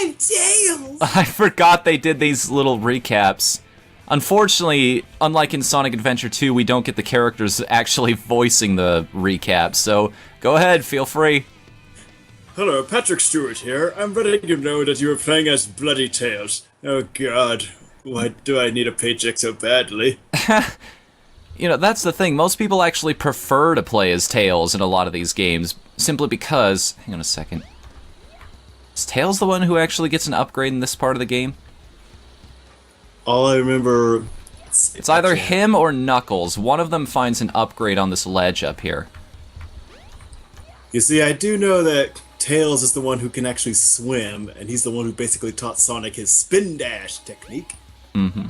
I'm Tails! I forgot they did these little recaps. Unfortunately, unlike in Sonic Adventure 2, we don't get the characters actually voicing the recaps, so go ahead, feel free. Hello, Patrick Stewart here. I'm letting you know that you are playing as Bloody Tails. Oh god, why do I need a paycheck so badly? You know, that's the thing. Most people actually prefer to play as Tails in a lot of these games, simply because... Hang on a second. Is Tails the one who actually gets an upgrade in this part of the game? All I remember... It's either him or Knuckles. One of them finds an upgrade on this ledge up here. You see, I do know that Tails is the one who can actually swim, and he's the one who basically taught Sonic his spin dash technique. Mm-hmm.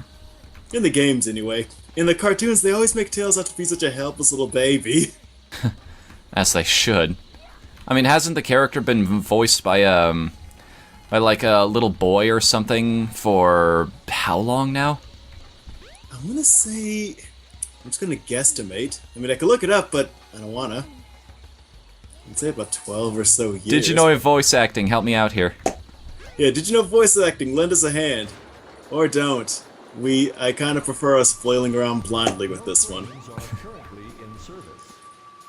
In the games, anyway. In the cartoons, they always make Tails out to be such a helpless little baby. As they should. I mean, hasn't the character been voiced by like a little boy or something for how long now? I want to say... I'm just going to guesstimate. I mean, I could look it up, but I don't want to. I'd say about 12 or so years. Did you know voice acting? Help me out here. Yeah, did you know voice acting? Lend us a hand. Or don't. I kind of prefer us flailing around blindly with this one.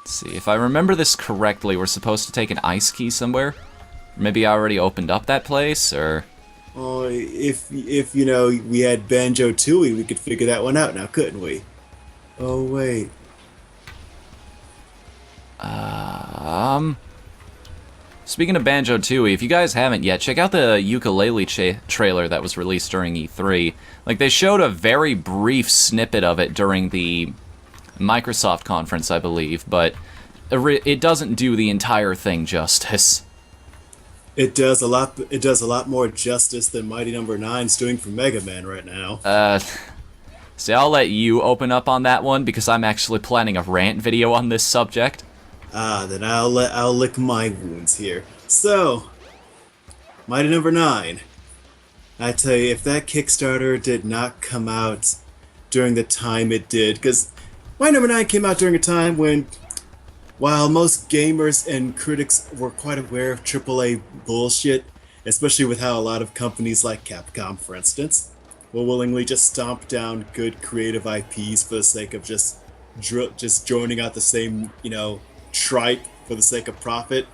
Let's see, if I remember this correctly, we're supposed to take an ice key somewhere? Maybe I already opened up that place, or... Oh, if you know, we had Banjo-Tooie, we could figure that one out now, couldn't we? Oh, wait. Speaking of Banjo-Tooie, if you guys haven't yet, check out the ukulele trailer that was released during E3. Like, they showed a very brief snippet of it during the Microsoft conference, I believe, but it doesn't do the entire thing justice. It does a lot more justice than Mighty Number 9's doing for Mega Man right now. See, I'll let you open up on that one, because I'm actually planning a rant video on this subject. Then I'll lick my wounds here. So, Mighty Number 9. I tell you, if that Kickstarter did not come out during the time it did, because Mighty Number 9 came out during a time when, while most gamers and critics were quite aware of AAA bullshit, especially with how a lot of companies like Capcom, for instance, will willingly just stomp down good creative IPs for the sake of just joining out the same, tripe for the sake of profit.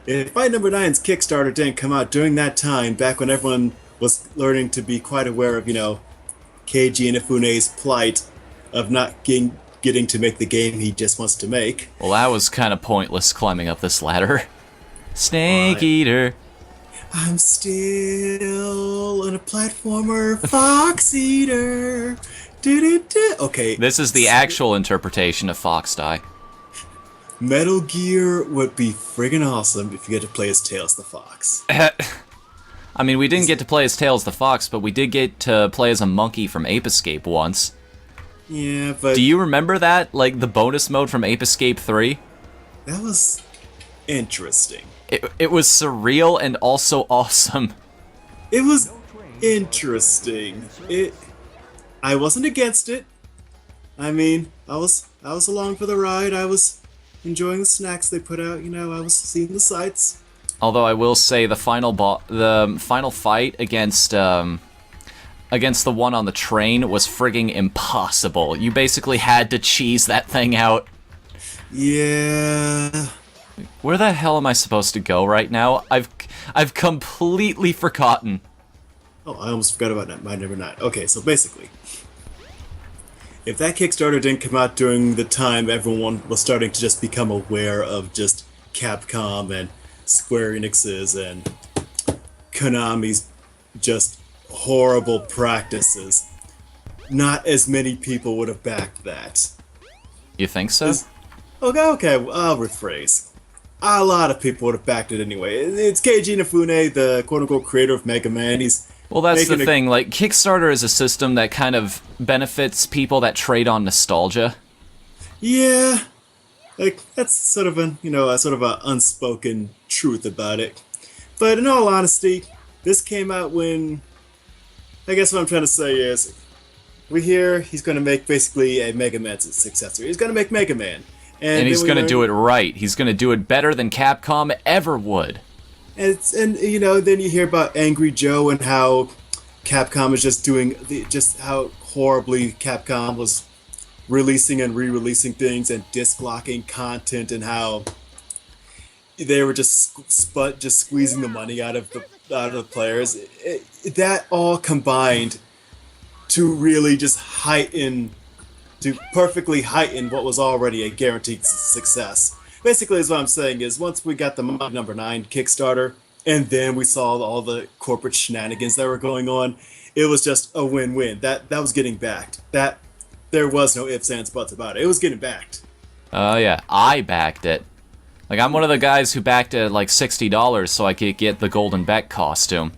If Mighty Number 9's Kickstarter didn't come out during that time, back when everyone was learning to be quite aware of, Keiji Inafune's plight of not getting to make the game he just wants to make. Well, that was kind of pointless climbing up this ladder. Snake Eater. I'm still in a platformer, Fox Eater. Okay. This is the actual interpretation of Fox Die. Metal Gear would be friggin' awesome if you get to play as Tails the Fox. I mean, we didn't get to play as Tails the Fox, but we did get to play as a monkey from Ape Escape once. Yeah, but... Do you remember that? Like, the bonus mode from Ape Escape 3? That was... interesting. It was surreal and also awesome. It was interesting. I wasn't against it. I mean, I was along for the ride. I was enjoying the snacks they put out. I was seeing the sights. Although I will say the final fight against the one on the train was frigging impossible. You basically had to cheese that thing out. Yeah. Where the hell am I supposed to go right now? I've completely forgotten. Oh, I almost forgot about Mighty Number 9. Okay, so basically, if that Kickstarter didn't come out during the time everyone was starting to just become aware of just Capcom and Square Enix's and Konami's just horrible practices, not as many people would have backed that. You think so? Okay, I'll rephrase. A lot of people would have backed it anyway. It's Keiji Inafune, the quote-unquote creator of Mega Man. Well, that's the thing. Like, Kickstarter is a system that kind of benefits people that trade on nostalgia. Yeah, like that's sort of an unspoken truth about it. But in all honesty, this came out when. I guess what I'm trying to say is, we hear he's going to make basically a Mega Man successor. He's going to make Mega Man, and he's going to do it right. He's going to do it better than Capcom ever would. And you know, then you hear about Angry Joe and how Capcom is just doing just how horribly Capcom was releasing and re-releasing things and disc locking content, and how they were just squeezing the money out of the players. That all combined to really just perfectly heighten what was already a guaranteed success. Basically, is what I'm saying is once we got the Mighty Number 9 Kickstarter, and then we saw all the corporate shenanigans that were going on, it was just a win-win. That was getting backed. That there was no ifs, ands, buts about it. It was getting backed. Oh yeah, I backed it. Like, I'm one of the guys who backed it at like $60 so I could get the Golden Beck costume.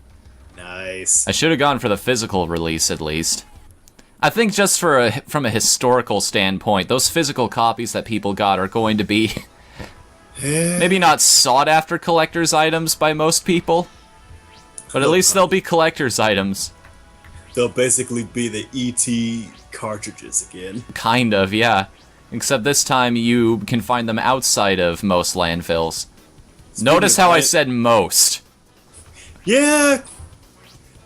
Nice. I should have gone for the physical release at least. I think just from a historical standpoint, those physical copies that people got are going to be maybe not sought-after collector's items by most people, but at least they'll be collector's items. They'll basically be the ET cartridges again. Kind of, yeah. Except this time you can find them outside of most landfills. Notice how I said most. Yeah!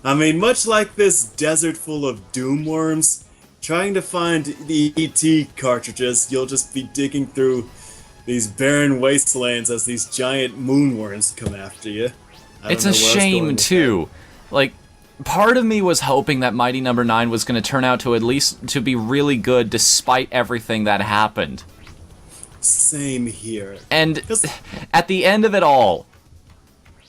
I mean, much like this desert full of doom worms, trying to find the ET cartridges, you'll just be digging through these barren wastelands as these giant moonworms come after you. It's a shame, too. Like, part of me was hoping that Mighty Number 9 was going to turn out to at least to be really good despite everything that happened. Same here. And at the end of it all,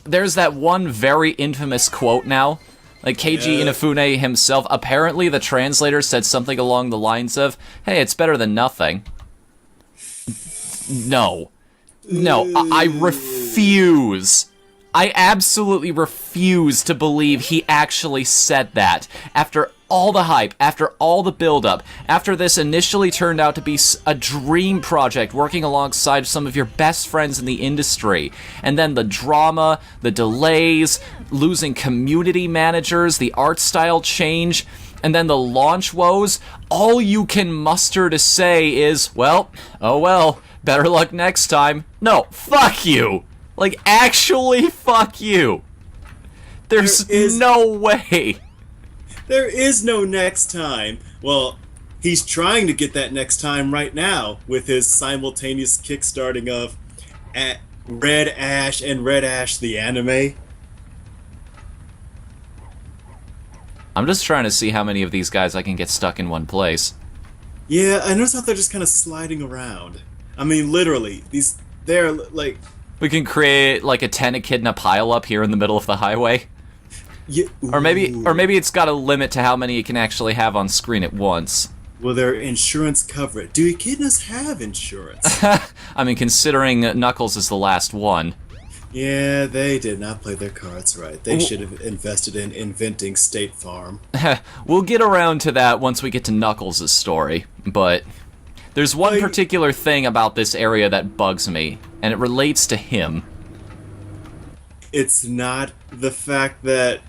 there's that one very infamous quote now. Like, Keiji Inafune himself, apparently the translator said something along the lines of, hey, it's better than nothing. No. No, I refuse. I absolutely refuse to believe he actually said that. After all the hype, after all the build-up, after this initially turned out to be a dream project working alongside some of your best friends in the industry, and then the drama, the delays, losing community managers, the art style change, and then the launch woes, all you can muster to say is, well, oh well, better luck next time. No, fuck you! Like, actually, fuck you! There's no way! There is no next time. Well, he's trying to get that next time right now with his simultaneous kickstarting of Red Ash and Red Ash the anime. I'm just trying to see how many of these guys I can get stuck in one place. Yeah, I notice how they're just kind of sliding around. I mean, literally, they're like... We can create, like, a 10 echidna pile-up here in the middle of the highway. Yeah, or maybe it's got a limit to how many it can actually have on screen at once. Will their insurance cover it? Do echidnas have insurance? I mean, considering Knuckles is the last one. Yeah, they did not play their cards right. They should have invested in inventing State Farm. We'll get around to that once we get to Knuckles' story, but there's one particular thing about this area that bugs me, and it relates to him. It's not the fact that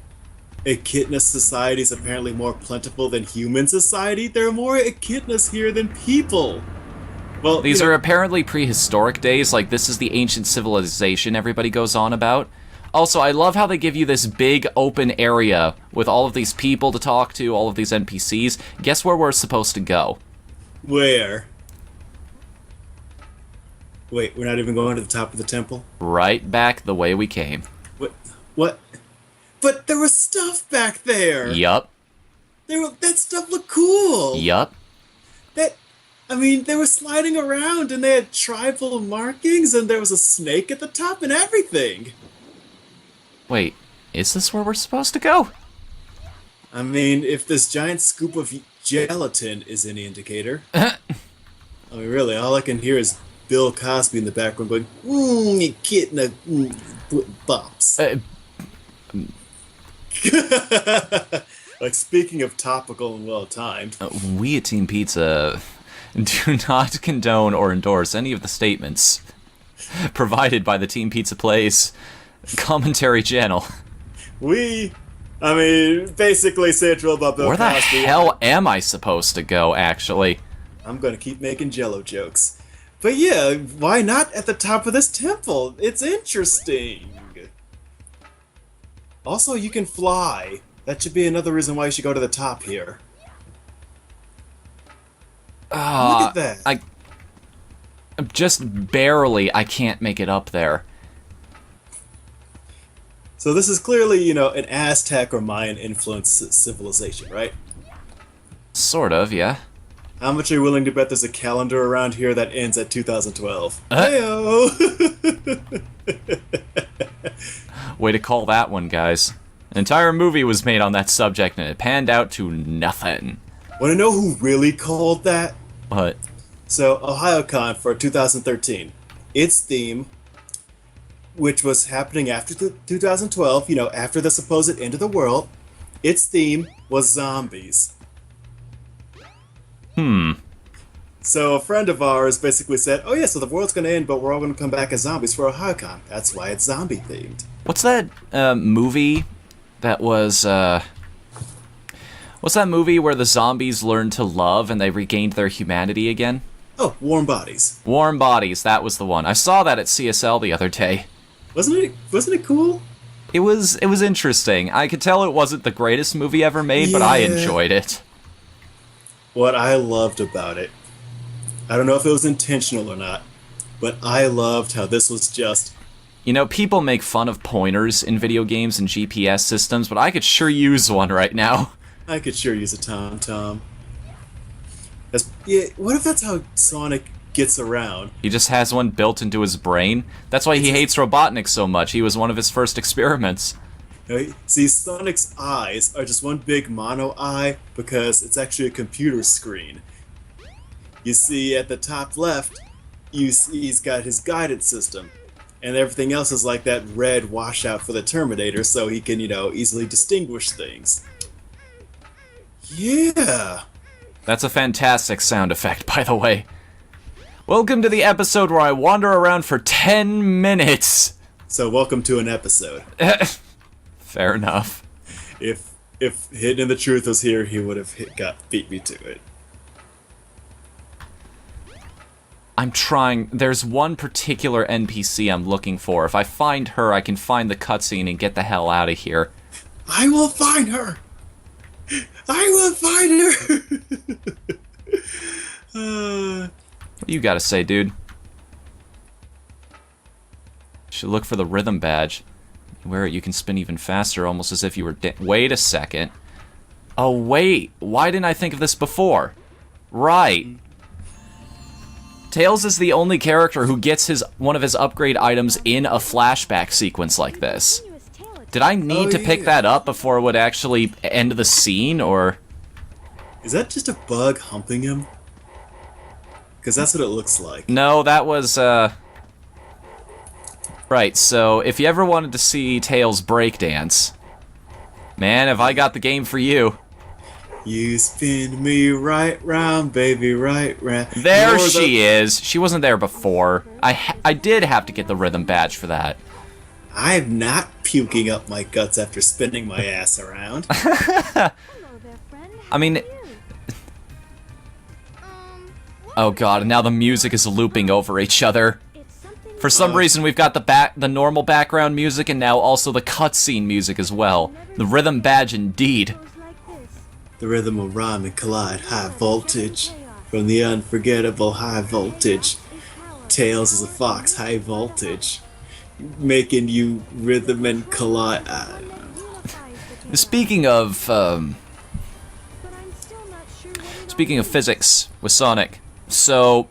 Echidna society is apparently more plentiful than human society. There are more echidnas here than people. Well, these are apparently prehistoric days, like this is the ancient civilization everybody goes on about. Also, I love how they give you this big open area with all of these people to talk to, all of these NPCs. Guess where we're supposed to go? Where? Wait, we're not even going to the top of the temple? Right back the way we came. What? But there was stuff back there! Yup. That stuff looked cool! Yup. I mean, they were sliding around and they had tribal markings and there was a snake at the top and everything! Wait, is this where we're supposed to go? I mean, if this giant scoop of gelatin is any indicator. I mean, really, all I can hear is Bill Cosby in the background going, echidna, bops. Like, speaking of topical and well-timed. We at Team Pizza do not condone or endorse any of the statements provided by the Team Pizza Plays commentary channel. I mean, basically Central about Bill Cosby. Where the hell am I supposed to go, actually? I'm gonna keep making Jello jokes. But yeah, why not at the top of this temple? It's interesting. Also, you can fly. That should be another reason why you should go to the top here. Look at that. I just barely, I can't make it up there. So this is clearly, an Aztec or Mayan influenced civilization, right? Sort of, yeah. How much are you willing to bet there's a calendar around here that ends at 2012? Heyo! Way to call that one, guys. An entire movie was made on that subject, and it panned out to nothing. Want to know who really called that? But So, OhioCon for 2013. Its theme, which was happening after 2012, after the supposed end of the world, its theme was zombies. So a friend of ours basically said, oh yeah, so the world's going to end, but we're all going to come back as zombies for OhioCon. That's why it's zombie themed. what's that movie that was, what's that movie where the zombies learned to love and they regained their humanity again? Oh, Warm Bodies. Warm Bodies, that was the one. I saw that at CSL the other day. Wasn't it cool? It was interesting. I could tell it wasn't the greatest movie ever made, but I Yeah. enjoyed it. What I loved about it, I don't know if it was intentional or not, but I loved how this was just... People make fun of pointers in video games and GPS systems, but I could sure use one right now. I could sure use a tom-tom. Yeah, what if that's how Sonic gets around? He just has one built into his brain. That's why he hates Robotnik so much. He was one of his first experiments. See, Sonic's eyes are just one big mono eye because it's actually a computer screen. You see, at the top left, he's got his guidance system, and everything else is like that red washout for the Terminator, so he can, easily distinguish things. Yeah! That's a fantastic sound effect, by the way. Welcome to the episode where I wander around for 10 minutes. So welcome to an episode. Fair enough. If Hidden in the Truth was here, he would have beat me to it. I'm trying. There's one particular NPC I'm looking for. If I find her, I can find the cutscene and get the hell out of here. I will find her! I will find her! What do you gotta say, dude? Should look for the rhythm badge. Where you can spin even faster, almost as if you were wait a second. Oh, wait. Why didn't I think of this before? Right. Tails is the only character who gets one of his upgrade items in a flashback sequence like this. Did I need to pick that up before it would actually end the scene, or...? Is that just a bug humping him? Because that's what it looks like. No, that was, Right, so if you ever wanted to see Tails breakdance, man, have I got the game for you. You spin me right round, baby, right round. There she is. She wasn't there before. I did have to get the rhythm badge for that. I'm not puking up my guts after spinning my ass around. I mean... Oh god, and now the music is looping over each other. For some reason, we've got the normal background music and now also the cutscene music as well. The rhythm badge indeed. The rhythm will rhyme and collide, high voltage. From the unforgettable high voltage. Tails is a fox, high voltage. Making you rhythm and collide. Speaking of physics with Sonic, so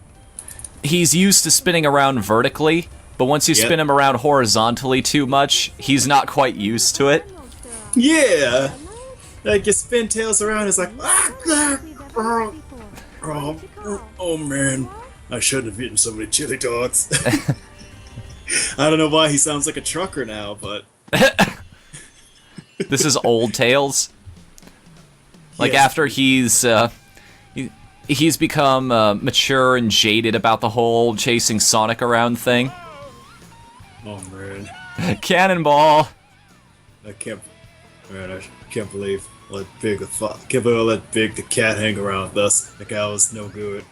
he's used to spinning around vertically, but once you spin him around horizontally too much, he's not quite used to it. Yeah! Like, you spin Tails around, it's like, oh man, I shouldn't have eaten so many chili dogs. I don't know why he sounds like a trucker now, but... This is old Tails. Like, after he's become mature and jaded about the whole chasing Sonic around thing. Oh man. Cannonball! I can't believe can't believe I let Big the cat hang around with us. The guy was no good.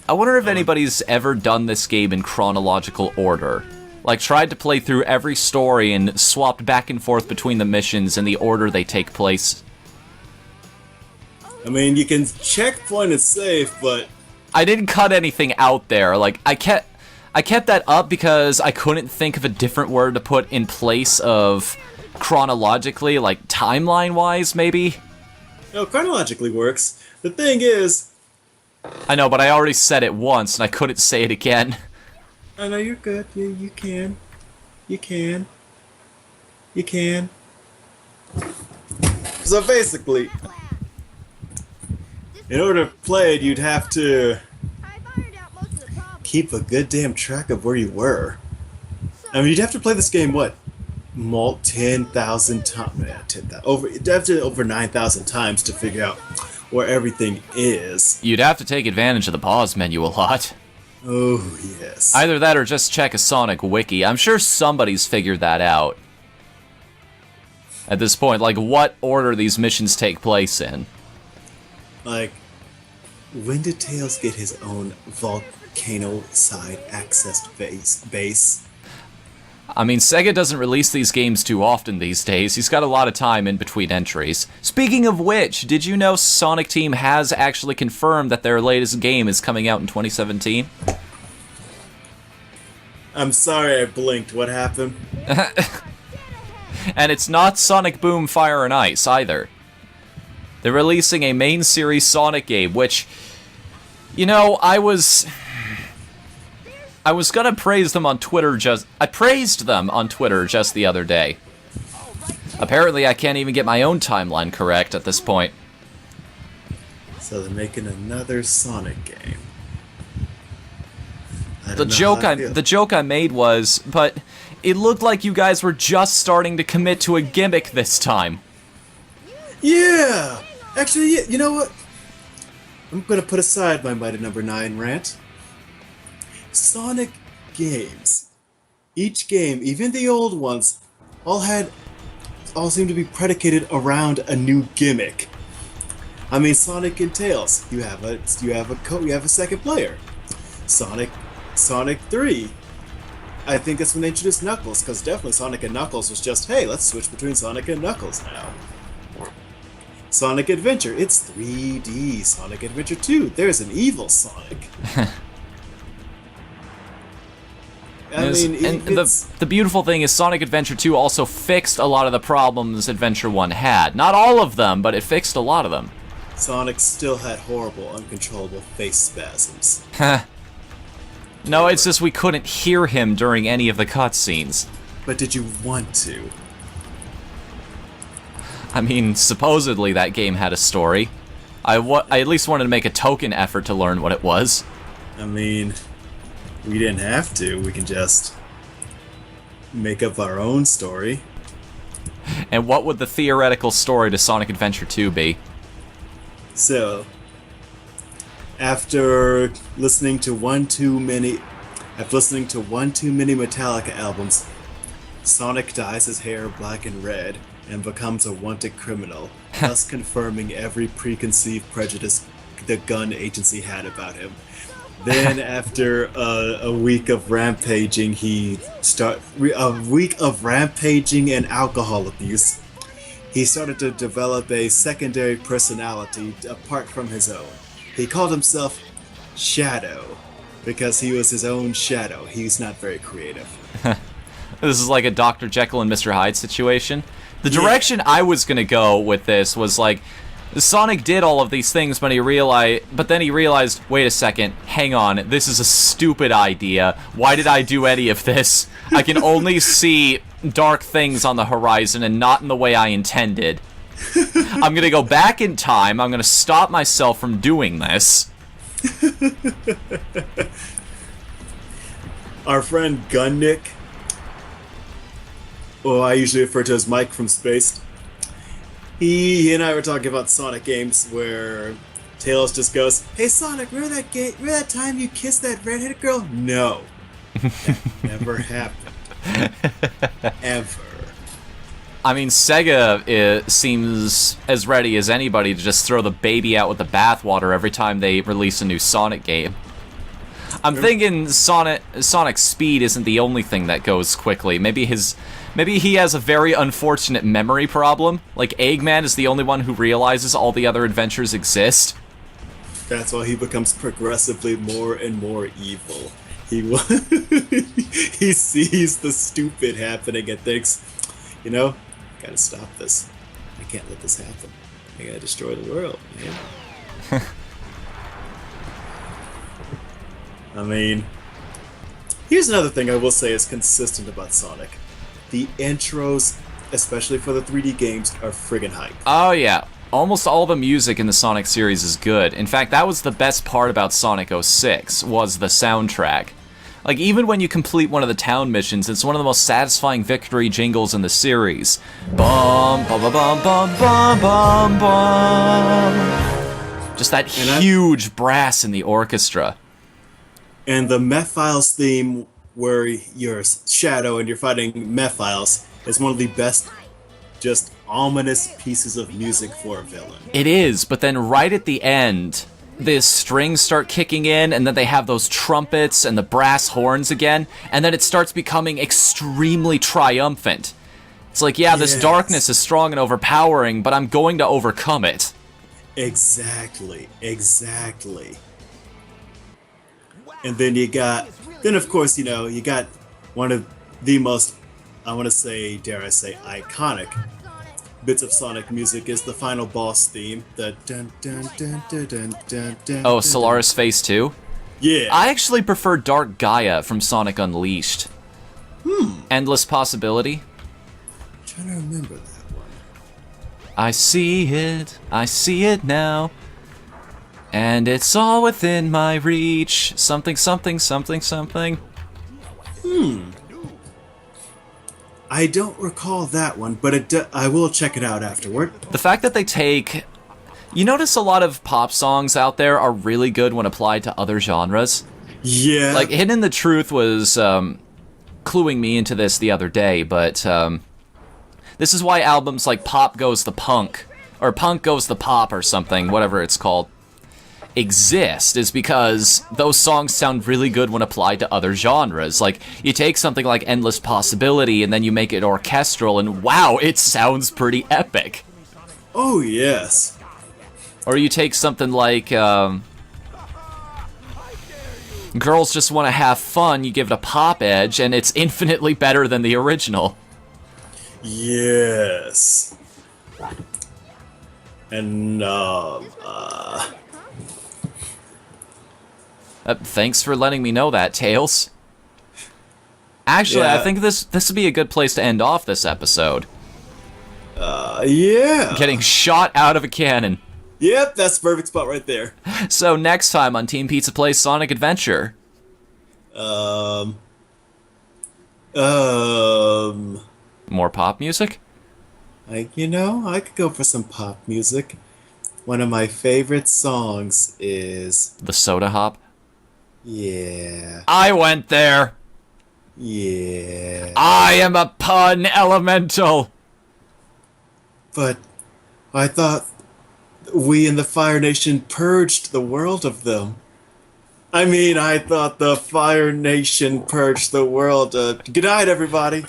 I wonder if anybody's ever done this game in chronological order. Like, tried to play through every story and swapped back and forth between the missions in the order they take place. I mean, you can checkpoint and save, but I didn't cut anything out there. Like, I kept that up because I couldn't think of a different word to put in place of chronologically, like timeline-wise, maybe? no, chronologically works. The thing is, I know, but I already said it once, and I couldn't say it again. I know you're good. You can. You can. You can. So basically, in order to play it, you'd have to keep a good damn track of where you were. I mean, you'd have to play this game, what? 10,000 times. Yeah, 10,000. You'd have to over 9,000 times to figure out where everything is. You'd have to take advantage of the pause menu a lot. Oh, yes. Either that or just check a Sonic wiki. I'm sure somebody's figured that out. At this point, like, what order these missions take place in. Like, when did Tails get his own volcano side accessed base? I mean, Sega doesn't release these games too often these days. He's got a lot of time in between entries. Speaking of which, did you know Sonic Team has actually confirmed that their latest game is coming out in 2017? I'm sorry I blinked. What happened? And it's not Sonic Boom Fire and Ice either. They're releasing a main series Sonic game, which, you know, I was gonna praise them on Twitter I praised them on Twitter just the other day. Apparently I can't even get my own timeline correct at this point. So they're making another Sonic game. The joke I made was, but it looked like you guys were just starting to commit to a gimmick this time. Yeah! Actually, yeah, you know what? I'm gonna put aside my Mighty Number 9 rant. Sonic games. Each game, even the old ones, all seem to be predicated around a new gimmick. I mean, Sonic and Tails, you have a second player. Sonic 3. I think that's when they introduced Knuckles, because definitely Sonic and Knuckles was just, hey, let's switch between Sonic and Knuckles now. Sonic Adventure, it's 3D. Sonic Adventure 2, there's an evil Sonic. The beautiful thing is Sonic Adventure 2 also fixed a lot of the problems Adventure 1 had. Not all of them, but it fixed a lot of them. Sonic still had horrible, uncontrollable face spasms. No, it's just we couldn't hear him during any of the cutscenes. But did you want to? I mean, supposedly that game had a story. I at least wanted to make a token effort to learn what it was. I mean, we didn't have to. We can just make up our own story. And what would the theoretical story to Sonic Adventure 2 be? So, after listening to one too many Metallica albums, Sonic dyes his hair black and red and becomes a wanted criminal, thus confirming every preconceived prejudice the gun agency had about him. Then, after a week of rampaging and alcohol abuse, he started to develop a secondary personality apart from his own. He called himself Shadow, because he was his own shadow. He's not very creative. This is like a Dr. Jekyll and Mr. Hyde situation. The direction I was gonna go with this was like, Sonic did all of these things, but then he realized, wait a second, hang on, this is a stupid idea. Why did I do any of this? I can only see dark things on the horizon and not in the way I intended. I'm gonna go back in time, I'm gonna stop myself from doing this. Our friend Gunnick, or I usually refer to as Mike from Spaced, he and I were talking about Sonic games where Tails just goes, "Hey Sonic, remember that time you kissed that redheaded girl?" No. That never happened. Ever. I mean, Sega seems as ready as anybody to just throw the baby out with the bathwater every time they release a new Sonic game. I'm thinking Sonic's speed isn't the only thing that goes quickly. Maybe he has a very unfortunate memory problem. Like, Eggman is the only one who realizes all the other adventures exist. That's why he becomes progressively more and more evil. He he sees the stupid happening and thinks, you know, gotta stop this. I can't let this happen. I gotta destroy the world, man. I mean, here's another thing I will say is consistent about Sonic. The intros, especially for the 3D games, are friggin' hype. Oh yeah, almost all the music in the Sonic series is good. In fact, that was the best part about Sonic 06, was the soundtrack. Like, even when you complete one of the town missions, it's one of the most satisfying victory jingles in the series. Bum, bum, bum, bum, bum, bum, bum, bum. Just that huge brass in the orchestra. And the Mephiles theme, where you're Shadow and you're fighting Mephiles, is one of the best, just ominous pieces of music for a villain. It is, but then right at the end, the strings start kicking in, and then they have those trumpets and the brass horns again, and then it starts becoming extremely triumphant. It's like, yeah, this darkness is strong and overpowering, but I'm going to overcome it. Exactly. And then of course, you got one of the most, I want to say, dare I say, iconic bits of Sonic music is the final boss theme. The dun dun dun dun dun dun dun. Oh, Solaris Phase 2? Yeah. I actually prefer Dark Gaia from Sonic Unleashed. Endless Possibility? I'm trying to remember that one. I see it now. And it's all within my reach. Something, something, something, something. I don't recall that one, but I will check it out afterward. The fact that they take... You notice a lot of pop songs out there are really good when applied to other genres? Yeah. Like, Hidden the Truth was cluing me into this the other day, but this is why albums like Pop Goes the Punk, or Punk Goes the Pop or something, whatever it's called, exist, is because those songs sound really good when applied to other genres. Like, you take something like Endless Possibility and then you make it orchestral, and wow, it sounds pretty epic. Oh, yes. Or you take something like Girls Just Want to Have Fun, you give it a pop edge, and it's infinitely better than the original. Yes. And, thanks for letting me know that, Tails. Actually, Yeah. I think this would be a good place to end off this episode. Yeah. Getting shot out of a cannon. Yep, that's the perfect spot right there. So next time on Team Pizza Plays Sonic Adventure. More More pop music? I could go for some pop music. One of my favorite songs is... The Soda Hop? Yeah. I went there! Yeah. I am a pun elemental! But I thought we in the Fire Nation purged the world of them. I thought the Fire Nation purged the world. Good night, everybody.